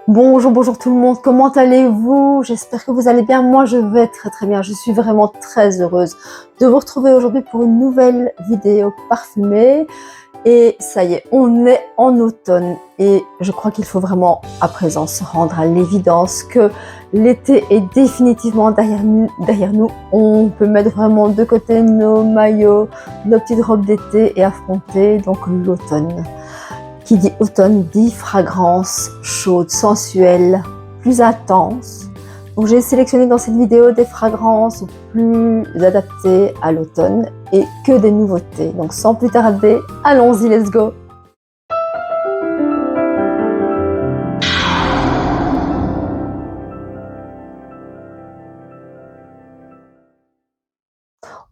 Bonjour tout le monde, comment allez-vous? J'espère que vous allez bien, moi je vais très bien, je suis vraiment très heureuse de vous retrouver aujourd'hui pour une nouvelle vidéo parfumée. Et ça y est, on est en automne et je crois qu'il faut vraiment à présent se rendre à l'évidence que l'été est définitivement derrière nous. On peut mettre vraiment de côté nos maillots, nos petites robes d'été et affronter donc l'automne. Qui dit automne dit fragrance chaude, sensuelle, plus intense. Donc j'ai sélectionné dans cette vidéo des fragrances plus adaptées à l'automne et que des nouveautés. Donc sans plus tarder, allons-y, let's go!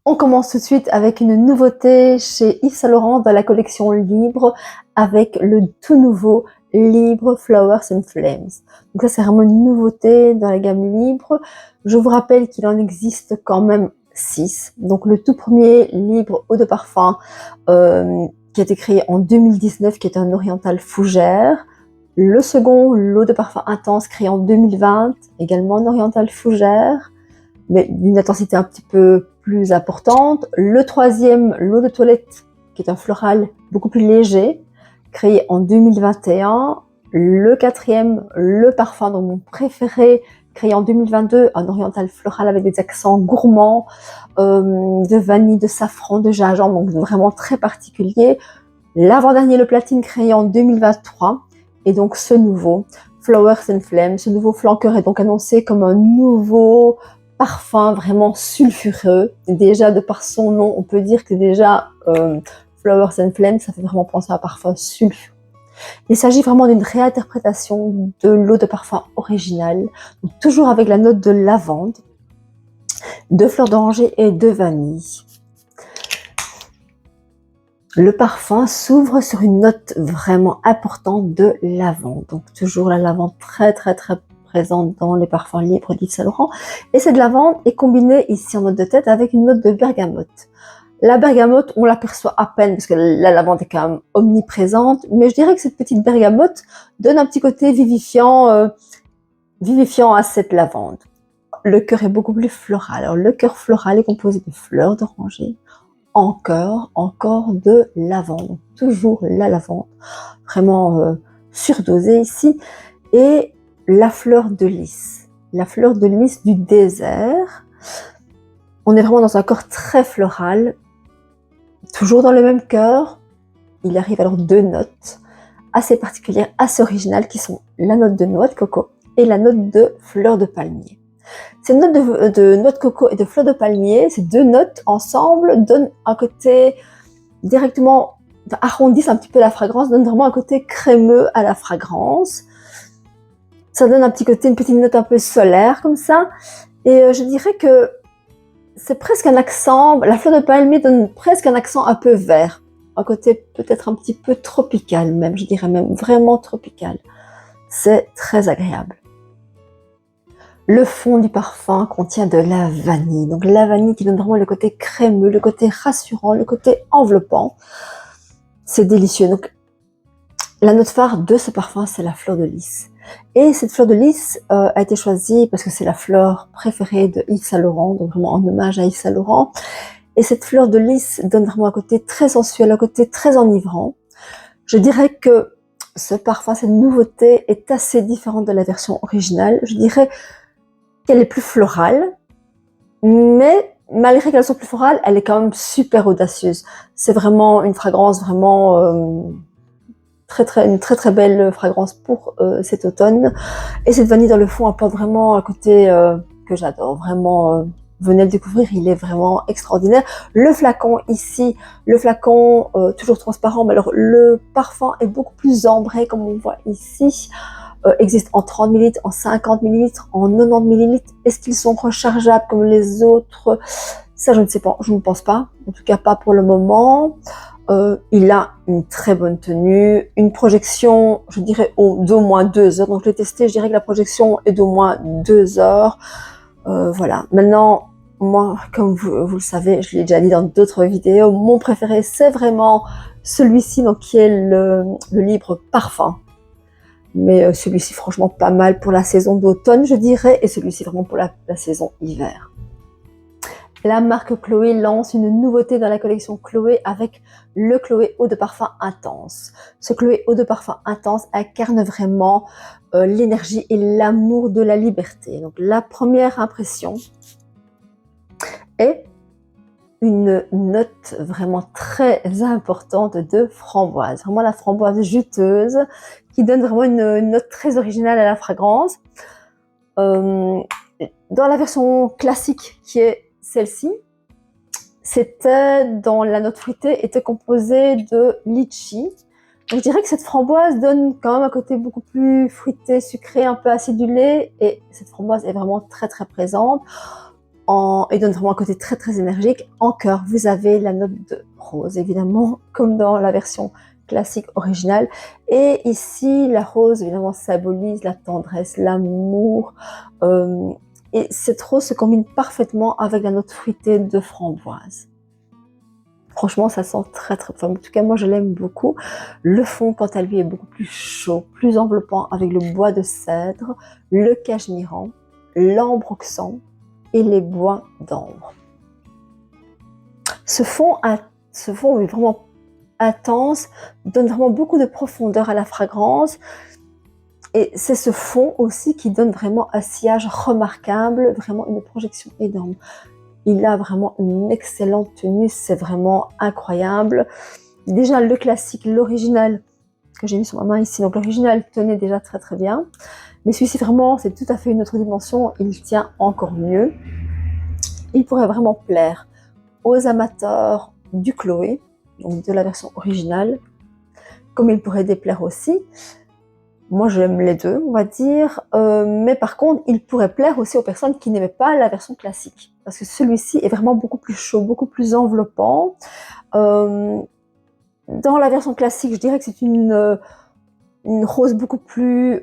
On commence tout de suite avec une nouveauté chez Yves Saint Laurent dans la collection Libre avec le tout nouveau Libre Flowers and Flames. Donc ça c'est vraiment une nouveauté dans la gamme Libre. Je vous rappelle qu'il en existe quand même 6. Donc le tout premier Libre eau de parfum qui a été créé en 2019 qui est un oriental fougère. Le second, l'eau de parfum intense créé en 2020, également un oriental fougère, mais d'une intensité un petit peu plus importante. Le troisième, l'eau de toilette, qui est un floral beaucoup plus léger, créé en 2021. Le quatrième, le parfum, donc mon préféré, créé en 2022, un oriental floral avec des accents gourmands, de vanille, de safran, de gingembre, donc vraiment très particulier. L'avant-dernier, le platine, créé en 2023, et donc ce nouveau, Flowers and Flames, ce nouveau flanqueur est donc annoncé comme un nouveau parfum vraiment sulfureux. Déjà, de par son nom, on peut dire que déjà, Flowers and Flames, ça fait vraiment penser à un parfum sulfureux. Il s'agit vraiment d'une réinterprétation de l'eau de parfum originale, donc toujours avec la note de lavande, de fleur d'oranger et de vanille. Le parfum s'ouvre sur une note vraiment importante de lavande, donc toujours la lavande très présente dans les parfums libres d'Yves Saint Laurent. Et cette lavande est combinée ici en note de tête avec une note de bergamote. La bergamote, on l'aperçoit à peine parce que la lavande est quand même omniprésente, mais je dirais que cette petite bergamote donne un petit côté vivifiant à cette lavande. Le cœur est beaucoup plus floral. Alors le cœur floral est composé de fleurs d'oranger, encore de lavande, toujours la lavande, vraiment surdosée ici, et la fleur de lys du désert. On est vraiment dans un corps très floral, toujours dans le même cœur. Il arrive alors deux notes assez particulières, assez originales, qui sont la note de noix de coco et la note de fleur de palmier. Ces notes de noix de coco et de fleur de palmier, ces deux notes ensemble donnent un côté directement, arrondissent un petit peu la fragrance, donnent vraiment un côté crémeux à la fragrance. Ça donne un petit côté, une petite note un peu solaire comme ça. Et je dirais que c'est presque un accent, la fleur de palmier donne presque un accent un peu vert. Un côté peut-être un petit peu tropical même, je dirais même vraiment tropical. C'est très agréable. Le fond du parfum contient de la vanille. Donc la vanille qui donne vraiment le côté crémeux, le côté rassurant, le côté enveloppant. C'est délicieux. Donc la note phare de ce parfum, c'est la fleur de lys. Et cette fleur de lys a été choisie parce que c'est la fleur préférée de Yves Saint Laurent, donc vraiment en hommage à Yves Saint Laurent. Et cette fleur de lys donne vraiment un côté très sensuel, un côté très enivrant. Je dirais que ce parfum, cette nouveauté est assez différente de la version originale. Je dirais qu'elle est plus florale, mais malgré qu'elle soit plus florale, elle est quand même super audacieuse. C'est vraiment une fragrance vraiment une très belle fragrance pour cet automne. Et cette vanille dans le fond apporte vraiment un côté que j'adore. Vraiment, venez le découvrir, il est vraiment extraordinaire. Le flacon ici, toujours transparent, mais alors le parfum est beaucoup plus ambré comme on voit ici. Existe en 30 ml, en 50 ml, en 90 ml. Est-ce qu'ils sont rechargeables comme les autres? Ça, je ne sais pas, je ne pense pas. En tout cas, pas pour le moment. Il a une très bonne tenue, une projection, je dirais, d'au moins 2 heures. Donc, je l'ai testé, je dirais que la projection est d'au moins 2 heures. Voilà. Maintenant, moi, comme vous le savez, je l'ai déjà dit dans d'autres vidéos, mon préféré, c'est vraiment celui-ci, donc qui est le Libre Parfum. Mais celui-ci, franchement, pas mal pour la saison d'automne, je dirais, et celui-ci vraiment pour la saison hiver. La marque Chloé lance une nouveauté dans la collection Chloé avec le Chloé Eau de Parfum Intense. Ce Chloé Eau de Parfum Intense incarne vraiment l'énergie et l'amour de la liberté. Donc la première impression est une note vraiment très importante de framboise. Vraiment la framboise juteuse qui donne vraiment une note très originale à la fragrance. Dans la version classique qui est celle-ci, dans la note fruitée, était composée de litchi. Donc, je dirais que cette framboise donne quand même un côté beaucoup plus fruité, sucré, un peu acidulé, et cette framboise est vraiment très très présente et donne vraiment un côté très très énergique. En cœur, vous avez la note de rose, évidemment, comme dans la version classique originale. Et ici, la rose, évidemment, symbolise la tendresse, l'amour. Et cette rose se combine parfaitement avec la note fruitée de framboise. Franchement, ça sent très très fort. En tout cas, moi, je l'aime beaucoup. Le fond, quant à lui, est beaucoup plus chaud, plus enveloppant avec le bois de cèdre, le cachemiran, l'ambroxan et les bois d'ambre. Ce fond est vraiment intense, donne vraiment beaucoup de profondeur à la fragrance. Et c'est ce fond aussi qui donne vraiment un sillage remarquable, vraiment une projection énorme. Il a vraiment une excellente tenue, c'est vraiment incroyable. Déjà le classique, l'original que j'ai mis sur ma main ici, donc l'original tenait déjà très très bien. Mais celui-ci vraiment, c'est tout à fait une autre dimension, il tient encore mieux. Il pourrait vraiment plaire aux amateurs du Chloé, donc de la version originale, comme il pourrait déplaire aussi. Moi, j'aime les deux, on va dire. Mais par contre, il pourrait plaire aussi aux personnes qui n'aimaient pas la version classique. Parce que celui-ci est vraiment beaucoup plus chaud, beaucoup plus enveloppant. Dans la version classique, je dirais que c'est une rose beaucoup plus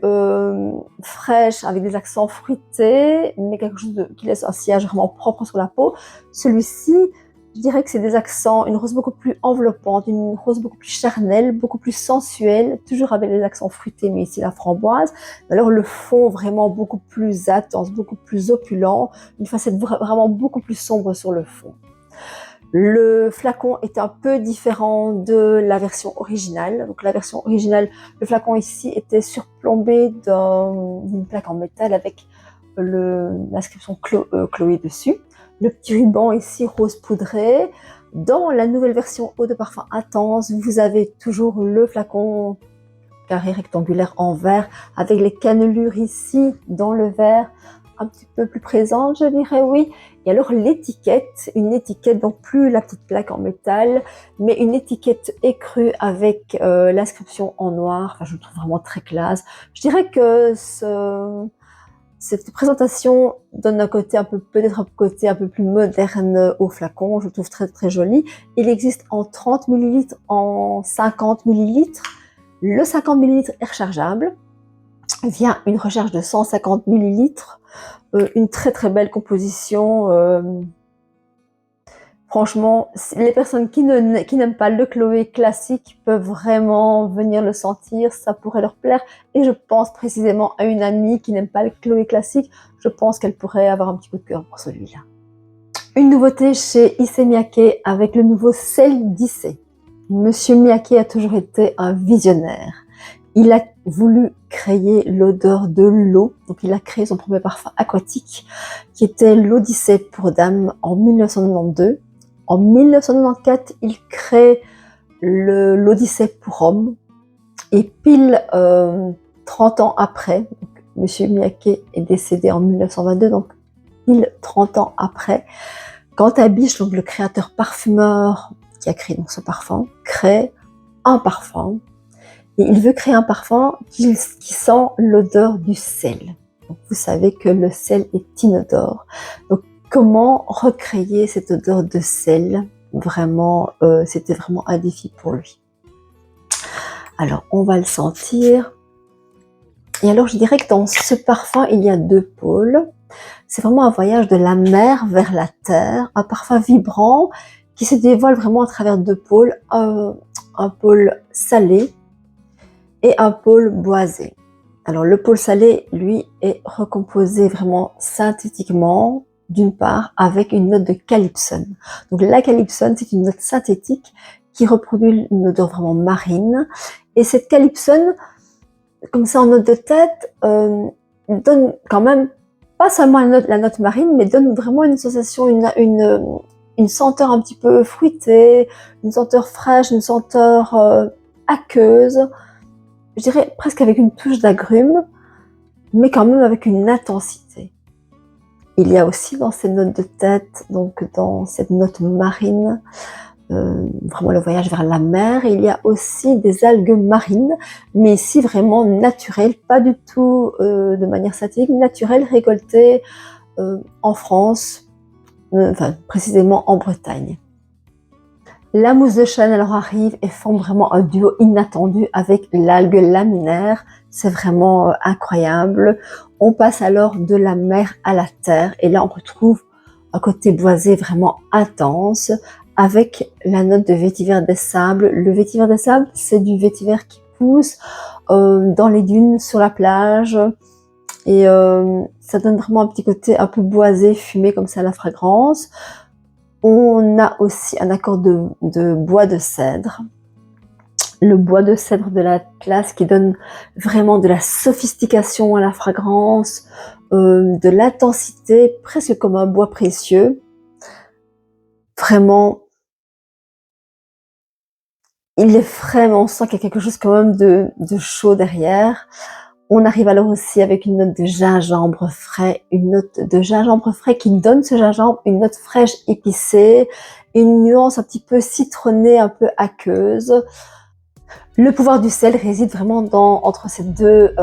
fraîche, avec des accents fruités, mais quelque chose qui laisse un sillage vraiment propre sur la peau. Celui-ci, je dirais que c'est des accents, une rose beaucoup plus enveloppante, une rose beaucoup plus charnelle, beaucoup plus sensuelle, toujours avec les accents fruités, mais ici la framboise. Alors le fond vraiment beaucoup plus intense, beaucoup plus opulent, une facette vraiment beaucoup plus sombre sur le fond. Le flacon est un peu différent de la version originale. Donc la version originale, le flacon ici était surplombé d'une plaque en métal avec l'inscription Chloé dessus. Le petit ruban ici rose poudré. Dans la nouvelle version eau de parfum intense, vous avez toujours le flacon carré rectangulaire en verre avec les cannelures ici dans le verre un petit peu plus présente, je dirais, oui. Et alors l'étiquette, une étiquette, donc plus la petite plaque en métal, mais une étiquette écrue avec l'inscription en noir. Enfin, je le trouve vraiment très classe. Je dirais que cette présentation donne un côté peut-être un côté un peu plus moderne au flacon. Je le trouve très très joli. Il existe en 30 ml, en 50 ml. Le 50 ml est rechargeable. Vient une recharge de 150 ml. Une très très belle composition. Franchement, les personnes qui n'aiment pas le Chloé classique peuvent vraiment venir le sentir, ça pourrait leur plaire. Et je pense précisément à une amie qui n'aime pas le Chloé classique, je pense qu'elle pourrait avoir un petit coup de cœur pour celui-là. Une nouveauté chez Issey Miyake avec le nouveau sel d'Issey. Monsieur Miyake a toujours été un visionnaire. Il a voulu créer l'odeur de l'eau, donc il a créé son premier parfum aquatique qui était l'Odyssée pour dames en 1992. En 1994, il crée l'Odyssée pour hommes et pile 30 ans après, Monsieur Miyake est décédé en 1922, donc pile 30 ans après, Quentin Biche, donc le créateur parfumeur qui a créé donc ce parfum, crée un parfum. Et il veut créer un parfum qui sent l'odeur du sel. Donc, vous savez que le sel est inodore. Donc, comment recréer cette odeur de sel? Vraiment, c'était vraiment un défi pour lui. Alors, on va le sentir. Et alors, je dirais que dans ce parfum, il y a deux pôles. C'est vraiment un voyage de la mer vers la terre, un parfum vibrant qui se dévoile vraiment à travers deux pôles. Un pôle salé et un pôle boisé. Alors le pôle salé, lui, est recomposé vraiment synthétiquement, d'une part, avec une note de calypsone. Donc la calypsone, c'est une note synthétique qui reproduit une odeur vraiment marine. Et cette calypsone, comme ça en note de tête, donne quand même pas seulement la note marine, mais donne vraiment une sensation, une senteur un petit peu fruitée, une senteur fraîche, une senteur aqueuse, je dirais presque avec une touche d'agrumes, mais quand même avec une intensité. Il y a aussi dans cette note de tête, donc dans cette note marine, vraiment le voyage vers la mer. Il y a aussi des algues marines, mais ici vraiment naturelles, pas du tout de manière synthétique, naturelles, récoltées en France, enfin précisément en Bretagne. La mousse de chêne alors arrive et forme vraiment un duo inattendu avec l'algue laminaire. C'est vraiment incroyable. On passe alors de la mer à la terre et là on retrouve un côté boisé vraiment intense avec la note de vétiver des sables. Le vétiver des sables, c'est du vétiver qui pousse dans les dunes, sur la plage. Et ça donne vraiment un petit côté un peu boisé, fumé comme ça, la fragrance. On a aussi un accord de bois de cèdre. Le bois de cèdre de l'Atlas qui donne vraiment de la sophistication à la fragrance, de l'intensité, presque comme un bois précieux. Vraiment, il est frais, mais on sent qu'il y a quelque chose quand même de chaud derrière. On arrive alors aussi avec une note de gingembre frais, qui donne ce gingembre une note fraîche épicée, une nuance un petit peu citronnée, un peu aqueuse. Le pouvoir du sel réside vraiment entre ces deux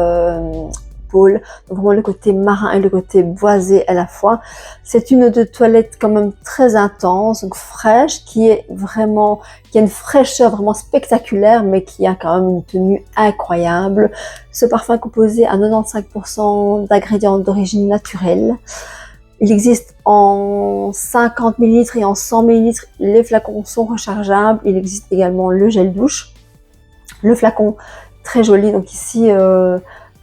pôles, donc vraiment le côté marin et le côté boisé à la fois. C'est une eau de toilette quand même très intense, donc fraîche, qui a une fraîcheur vraiment spectaculaire, mais qui a quand même une tenue incroyable. Ce parfum est composé à 95% d'ingrédients d'origine naturelle. Il existe en 50 ml et en 100 ml. Les flacons sont rechargeables. Il existe également le gel douche. Le flacon, très joli, donc ici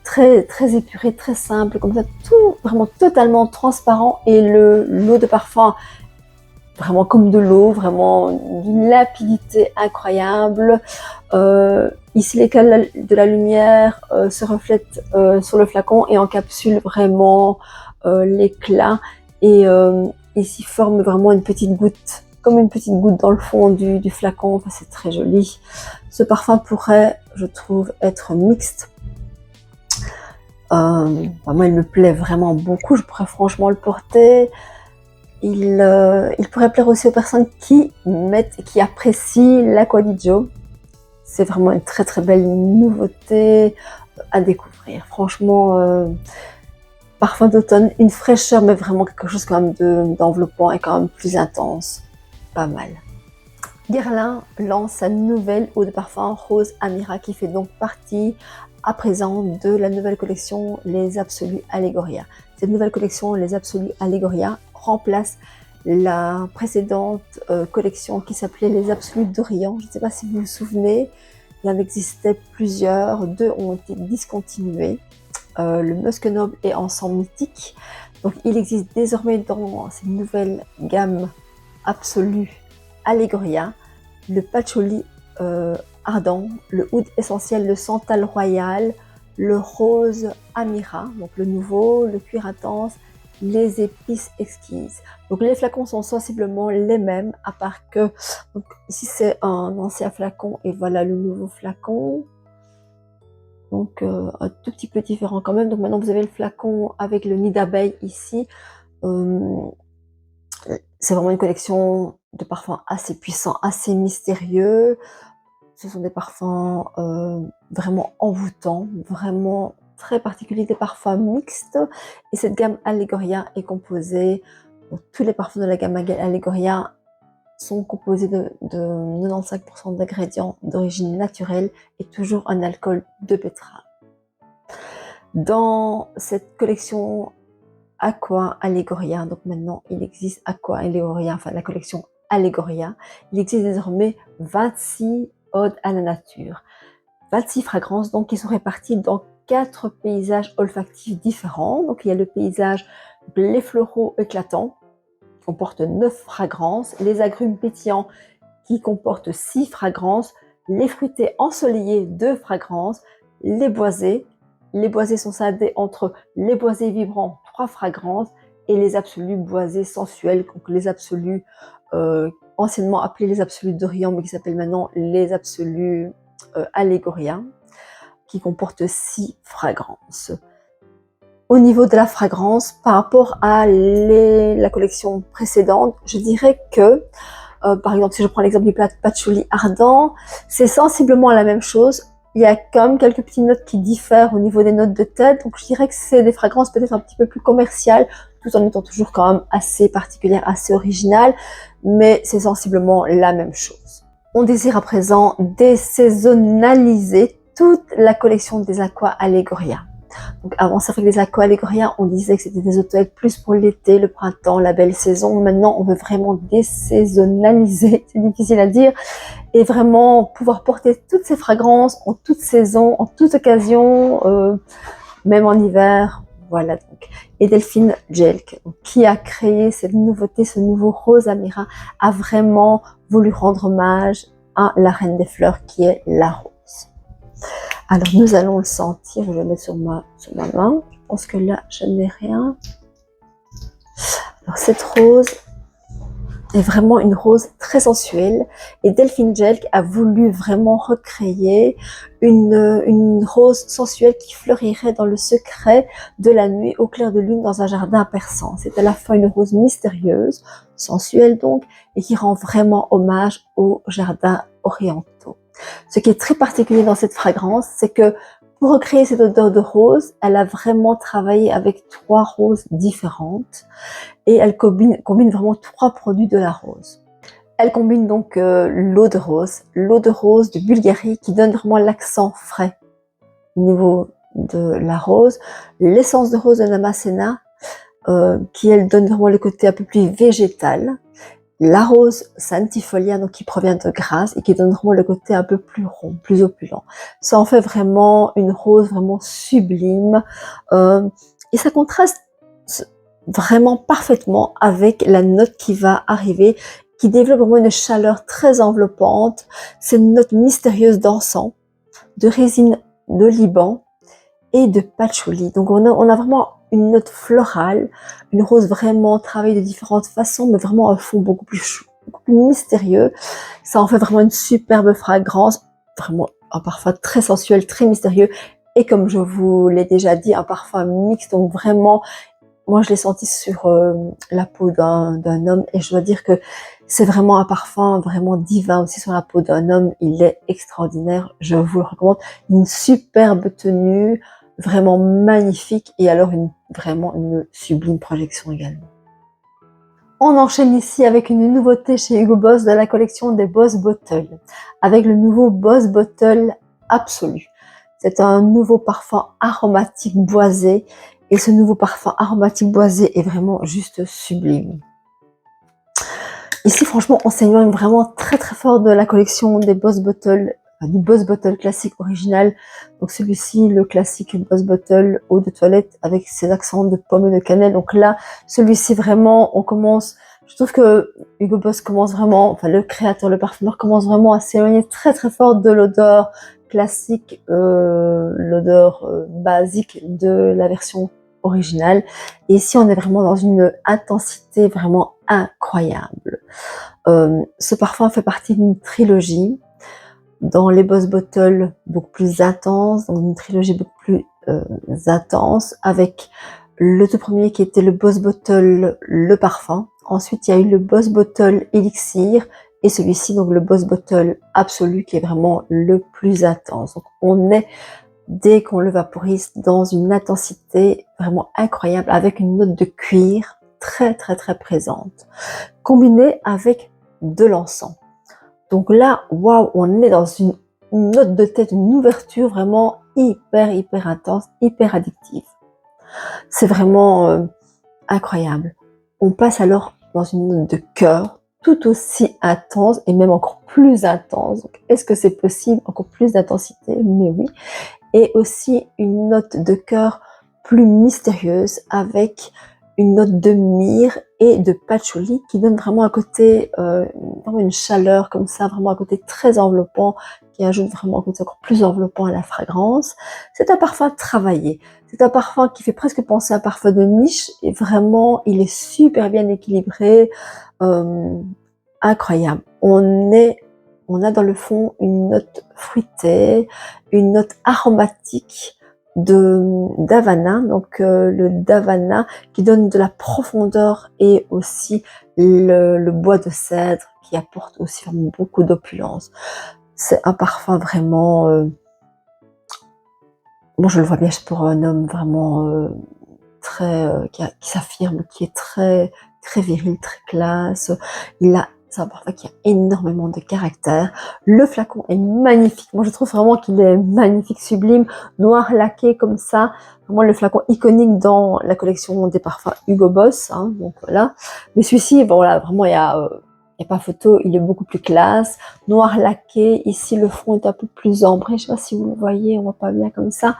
très très épuré, très simple, comme ça, tout vraiment totalement transparent, et l'eau de parfum vraiment comme de l'eau, vraiment d'une limpidité incroyable. Ici l'éclat de la lumière se reflète sur le flacon et encapsule vraiment l'éclat, et ici forme vraiment une petite goutte, comme une petite goutte dans le fond du flacon. Enfin, c'est très joli. Ce parfum pourrait, je trouve, être mixte. Moi, il me plaît vraiment beaucoup. Je pourrais franchement le porter. Il pourrait plaire aussi aux personnes qui apprécient l'Acqua di Gio. C'est vraiment une très très belle nouveauté à découvrir. Franchement, parfum d'automne, une fraîcheur, mais vraiment quelque chose quand même d'enveloppant et quand même plus intense. Pas mal. Guerlain lance sa nouvelle eau de parfum Rose Amira, qui fait donc partie à présent de la nouvelle collection Les Absolus Allegoria. Cette nouvelle collection Les Absolus Allegoria remplace la précédente collection qui s'appelait Les Absolus d'Orient. Je ne sais pas si vous vous souvenez, il en existait plusieurs, 2 ont été discontinués. Le Musc Noble et Encens Mythique. Donc il existe désormais dans cette nouvelle gamme Absolue Allegoria le patchouli ardent, le oud essentiel de santal royal, le rose amira, donc le nouveau, le cuir intense, les épices exquises. Donc les flacons sont sensiblement les mêmes, à part que donc, ici c'est un ancien flacon et voilà le nouveau flacon. Donc un tout petit peu différent quand même. Donc maintenant vous avez le flacon avec le nid d'abeille ici. C'est vraiment une collection de parfums assez puissants, assez mystérieux. Ce sont des parfums vraiment envoûtants, vraiment très particuliers, des parfums mixtes. Et cette gamme Allegoria est composée, donc tous les parfums de la gamme Allegoria sont composés de 95% d'ingrédients d'origine naturelle et toujours un alcool de betterave. Dans cette collection Acqua Allegoria, donc maintenant il existe Acqua Allegoria, enfin la collection Allegoria, il existe désormais 26 odes à la nature, 26 fragrances donc qui sont réparties dans 4 paysages olfactifs différents. Donc il y a le paysage blé floraux éclatants, qui comporte 9 fragrances, les agrumes pétillants qui comportent 6 fragrances, les fruités ensoleillés 2 fragrances, les boisés. Les boisés sont scindés entre les boisés vibrants 3 fragrances et les absolus boisés sensuels, donc les absolus anciennement appelés les absolus d'Orient, mais qui s'appellent maintenant les absolus allégoriens, qui comportent 6 fragrances. Au niveau de la fragrance, par rapport à la collection précédente, je dirais que, par exemple, si je prends l'exemple du patchouli ardent, c'est sensiblement la même chose. Il y a quand même quelques petites notes qui diffèrent au niveau des notes de tête, donc je dirais que c'est des fragrances peut-être un petit peu plus commerciales, tout en étant toujours quand même assez particulières, assez originales, mais c'est sensiblement la même chose. On désire à présent désaisonnaliser toute la collection des Aqua Allegoria. Donc avant, c'est vrai que les Aqua Allegoria, on disait que c'était des eau de toilette plus pour l'été, le printemps, la belle saison. Maintenant, on veut vraiment désaisonnaliser, c'est difficile à dire, et vraiment pouvoir porter toutes ces fragrances en toute saison, en toute occasion, même en hiver. Voilà donc. Et Delphine Jelk, qui a créé cette nouveauté, ce nouveau rose Amira, a vraiment voulu rendre hommage à la reine des fleurs qui est la rose. Alors nous allons le sentir, je vais le mettre sur ma main. Je pense que là je n'ai rien. Alors cette rose est vraiment une rose très sensuelle et Delphine Jelk a voulu vraiment recréer une rose sensuelle qui fleurirait dans le secret de la nuit au clair de lune dans un jardin persan. C'est à la fois une rose mystérieuse, sensuelle donc, et qui rend vraiment hommage aux jardins orientaux. Ce qui est très particulier dans cette fragrance, c'est que pour recréer cette odeur de rose, elle a vraiment travaillé avec 3 roses différentes et elle combine vraiment 3 produits de la rose. Elle combine donc l'eau de rose de Bulgarie qui donne vraiment l'accent frais au niveau de la rose, l'essence de rose de Damascena qui elle donne vraiment le côté un peu plus végétal, la rose Santifolia, donc qui provient de Grasse et qui donne vraiment le côté un peu plus rond, plus opulent. Ça en fait vraiment une rose vraiment sublime et ça contraste vraiment parfaitement avec la note qui va arriver, qui développe vraiment une chaleur très enveloppante. C'est une note mystérieuse d'encens, de résine de Liban et de patchouli. Donc on a vraiment une note florale, une rose vraiment travaillée de différentes façons, mais vraiment un fond beaucoup plus mystérieux. Ça en fait vraiment une superbe fragrance, vraiment un parfum très sensuel, très mystérieux. Et comme je vous l'ai déjà dit, un parfum mixte, donc vraiment, moi je l'ai senti sur la peau d'un homme et je dois dire que c'est vraiment un parfum vraiment divin aussi sur la peau d'un homme. Il est extraordinaire, je vous le recommande. Une superbe tenue, vraiment magnifique et alors vraiment une sublime projection également. On enchaîne ici avec une nouveauté chez Hugo Boss de la collection des Boss Bottle, avec le nouveau Boss Bottle Absolu. C'est un nouveau parfum aromatique boisé et ce nouveau parfum aromatique boisé est vraiment juste sublime. Ici, franchement, on s'éloigne vraiment très très fort de la collection des Boss Bottle, du Boss Bottle classique original. Donc celui-ci, le classique Boss Bottle eau de toilette avec ses accents de pomme et de cannelle. Donc là, celui-ci vraiment, on commence, je trouve que Hugo Boss commence vraiment, enfin le créateur, le parfumeur commence vraiment à s'éloigner très très fort de l'odeur classique, l'odeur basique de la version originale. Et ici, on est vraiment dans une intensité vraiment incroyable. Ce parfum fait partie d'une trilogie dans les Boss Bottle beaucoup plus intense, dans une trilogie beaucoup plus intense, avec le tout premier qui était le Boss Bottle le parfum. Ensuite, il y a eu le Boss Bottle Elixir et celui-ci, donc le Boss Bottle Absolu, qui est vraiment le plus intense. Donc, on est, dès qu'on le vaporise, dans une intensité vraiment incroyable, avec une note de cuir très très très présente, combinée avec de l'encens. Donc là, waouh, on est dans une note de tête, une ouverture vraiment hyper intense, hyper addictive. C'est vraiment incroyable. On passe alors dans une note de cœur tout aussi intense et même encore plus intense. Est-ce que c'est possible? Encore plus d'intensité? Mais oui. et aussi une note de cœur plus mystérieuse avec une note de myrrhe et de patchouli qui donne vraiment un côté, vraiment une chaleur comme ça, vraiment un côté très enveloppant qui ajoute vraiment un côté encore plus enveloppant à la fragrance. C'est un parfum travaillé. C'est un parfum qui fait presque penser à un parfum de niche et vraiment il est super bien équilibré, incroyable. On a dans le fond une note fruitée, une note aromatique d'Havana, donc le d'Havana qui donne de la profondeur et aussi le bois de cèdre qui apporte aussi vraiment beaucoup d'opulence. C'est un parfum vraiment, moi je le vois bien pour un homme vraiment très qui s'affirme, qui est très très viril, très classe. C'est un parfum qui a énormément de caractère. Le flacon est magnifique. Moi, je trouve vraiment qu'il est magnifique, sublime, noir laqué comme ça. Vraiment le flacon iconique dans la collection des parfums Hugo Boss. Hein, donc voilà. Mais celui-ci, bon, voilà, vraiment, il y a pas photo. Il est beaucoup plus classe, noir laqué. Ici, le fond est un peu plus ambré. Je sais pas si vous le voyez, on voit pas bien comme ça.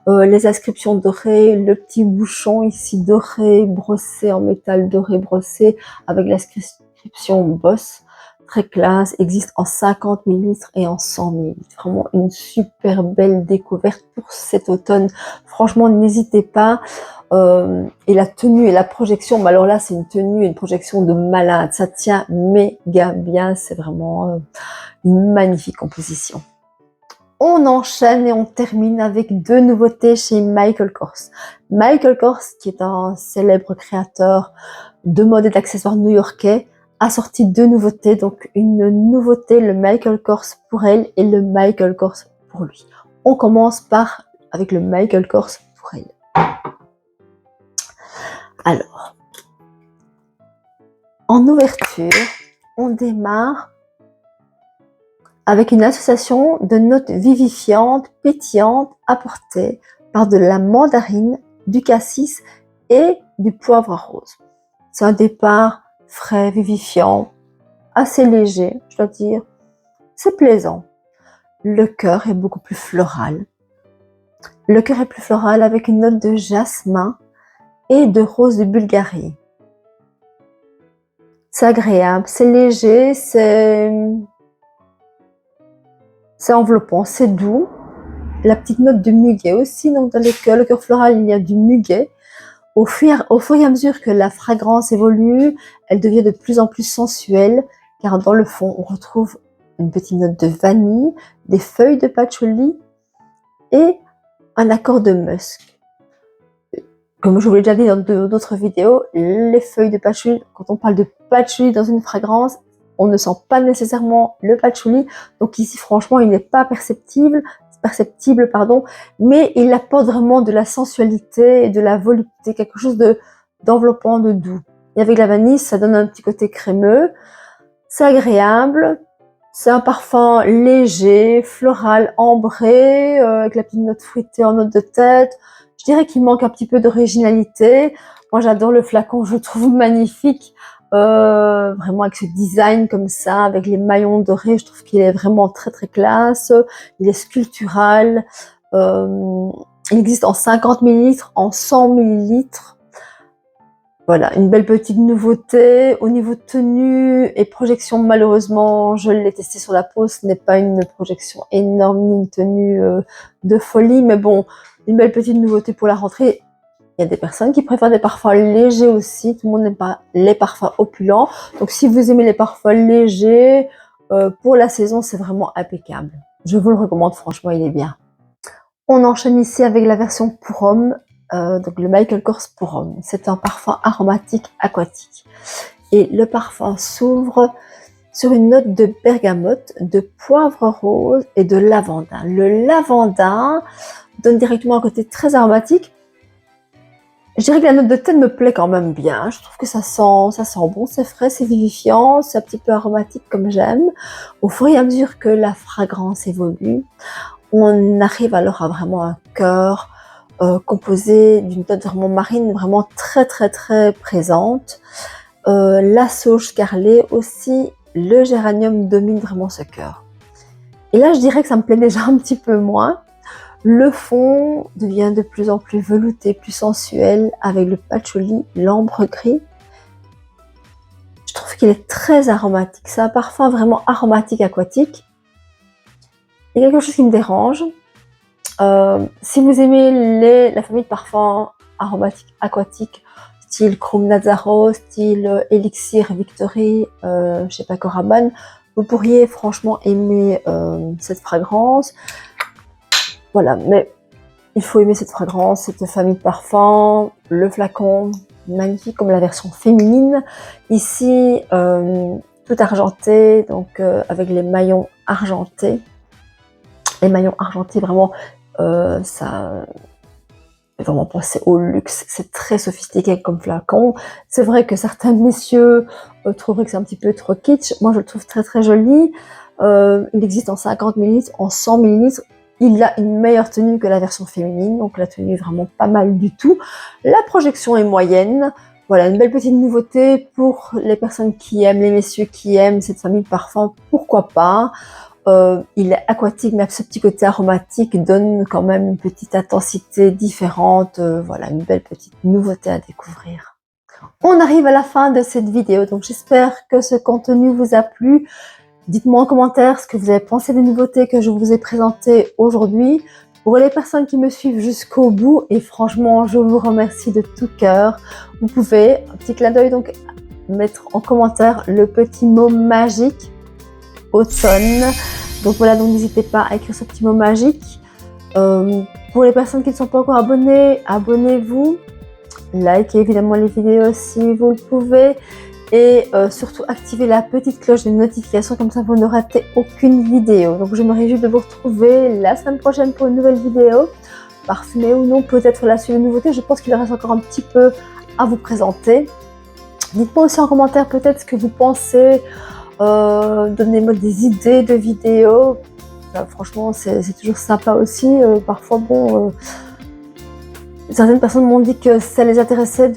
Les inscriptions dorées, le petit bouchon ici doré, brossé en métal doré brossé avec l'inscription Boss, très classe, existe en 50 ml et en 100 ml. Vraiment une super belle découverte pour cet automne. Franchement, n'hésitez pas. Et la tenue et la projection, mais alors là, c'est une tenue et une projection de malade. Ça tient méga bien. C'est vraiment une magnifique composition. On enchaîne et on termine avec deux nouveautés chez Michael Kors. Michael Kors, qui est un célèbre créateur de mode et d'accessoires new-yorkais, a sorti deux nouveautés. Donc une nouveauté, le Michael Kors pour elle et le Michael Kors pour lui. On commence avec le Michael Kors pour elle. Alors, en ouverture, on démarre avec une association de notes vivifiantes, pétillantes, apportées par de la mandarine, du cassis et du poivre rose. C'est un départ frais, vivifiant, assez léger, je dois dire. C'est plaisant. Le cœur est beaucoup plus floral. Le cœur est plus floral avec une note de jasmin et de rose de Bulgarie. C'est agréable, c'est léger, c'est enveloppant, c'est doux. La petite note de muguet aussi, donc dans le cœur floral, il y a du muguet. Au fur et à mesure que la fragrance évolue, elle devient de plus en plus sensuelle, car dans le fond, on retrouve une petite note de vanille, des feuilles de patchouli et un accord de musk. Comme je vous l'ai déjà dit dans d'autres vidéos, les feuilles de patchouli, quand on parle de patchouli dans une fragrance, on ne sent pas nécessairement le patchouli. Donc ici, franchement, il n'est pas perceptible, mais il apporte vraiment de la sensualité et de la volupté, quelque chose d'enveloppant, de doux. Et avec la vanille, ça donne un petit côté crémeux. C'est agréable. C'est un parfum léger, floral, ambré, avec la petite note fruitée en note de tête. Je dirais qu'il manque un petit peu d'originalité. Moi, j'adore le flacon, je le trouve magnifique. Vraiment avec ce design comme ça, avec les maillons dorés, je trouve qu'il est vraiment très très classe. Il est sculptural. Il existe en 50 ml, en 100 ml. Voilà, une belle petite nouveauté. Au niveau tenue et projection, malheureusement, je l'ai testé sur la peau. Ce n'est pas une projection énorme ni une tenue de folie, mais bon, une belle petite nouveauté pour la rentrée. Il y a des personnes qui préfèrent des parfums légers aussi. Tout le monde n'aime pas les parfums opulents. Donc, si vous aimez les parfums légers, pour la saison, c'est vraiment impeccable. Je vous le recommande, franchement, il est bien. On enchaîne ici avec la version pour homme. Donc le Michael Kors pour homme. C'est un parfum aromatique aquatique. Et le parfum s'ouvre sur une note de bergamote, de poivre rose et de lavandin. Le lavandin donne directement un côté très aromatique. Je dirais que la note de thé me plaît quand même bien. Je trouve que ça sent bon, c'est frais, c'est vivifiant, c'est un petit peu aromatique comme j'aime. Au fur et à mesure que la fragrance évolue, on arrive alors à vraiment un cœur composé d'une note vraiment marine, vraiment très très très présente. La sauge carrelée aussi, le géranium domine vraiment ce cœur. Et là, je dirais que ça me plaît déjà un petit peu moins. Le fond devient de plus en plus velouté, plus sensuel, avec le patchouli, l'ambre gris. Je trouve qu'il est très aromatique. C'est un parfum vraiment aromatique aquatique. Il y a quelque chose qui me dérange. Si vous aimez la famille de parfums aromatiques aquatiques, style Chrome Nazaro, style Elixir Victory, chez Paco Rabanne, vous pourriez franchement aimer cette fragrance. Voilà, mais il faut aimer cette fragrance, cette famille de parfums. Le flacon, magnifique comme la version féminine. Ici, tout argenté, donc avec les maillons argentés. Les maillons argentés, vraiment, ça fait vraiment penser au luxe. C'est très sophistiqué comme flacon. C'est vrai que certains messieurs trouveraient que c'est un petit peu trop kitsch. Moi, je le trouve très très joli. Il existe en 50 ml, en 100 ml. Il a une meilleure tenue que la version féminine, donc la tenue est vraiment pas mal du tout. La projection est moyenne. Voilà, une belle petite nouveauté pour les personnes qui aiment, les messieurs qui aiment cette famille de parfums, pourquoi pas. Il est aquatique, mais ce petit côté aromatique donne quand même une petite intensité différente. Voilà, une belle petite nouveauté à découvrir. On arrive à la fin de cette vidéo, donc j'espère que ce contenu vous a plu. Dites-moi en commentaire ce que vous avez pensé des nouveautés que je vous ai présentées aujourd'hui. Pour les personnes qui me suivent jusqu'au bout, et franchement, je vous remercie de tout cœur. Vous pouvez, un petit clin d'œil, donc mettre en commentaire le petit mot magique automne. Donc voilà, donc n'hésitez pas à écrire ce petit mot magique. Pour les personnes qui ne sont pas encore abonnées, abonnez-vous. Likez évidemment les vidéos si vous le pouvez. Et surtout activez la petite cloche de notification, comme ça vous ne ratez aucune vidéo. Donc je me réjouis de vous retrouver la semaine prochaine pour une nouvelle vidéo, parfumée ou non, peut-être la suite de nouveautés. Je pense qu'il reste encore un petit peu à vous présenter. Dites-moi aussi en commentaire peut-être ce que vous pensez, donnez-moi des idées de vidéos. Franchement c'est toujours sympa aussi. Parfois bon, certaines personnes m'ont dit que ça les intéressait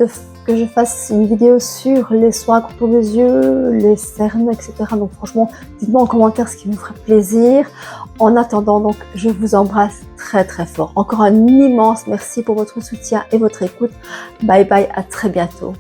que je fasse une vidéo sur les soins à contour des yeux, les cernes, etc. Donc franchement, dites-moi en commentaire ce qui vous ferait plaisir. En attendant, donc, je vous embrasse très très fort. Encore un immense merci pour votre soutien et votre écoute. Bye bye, à très bientôt.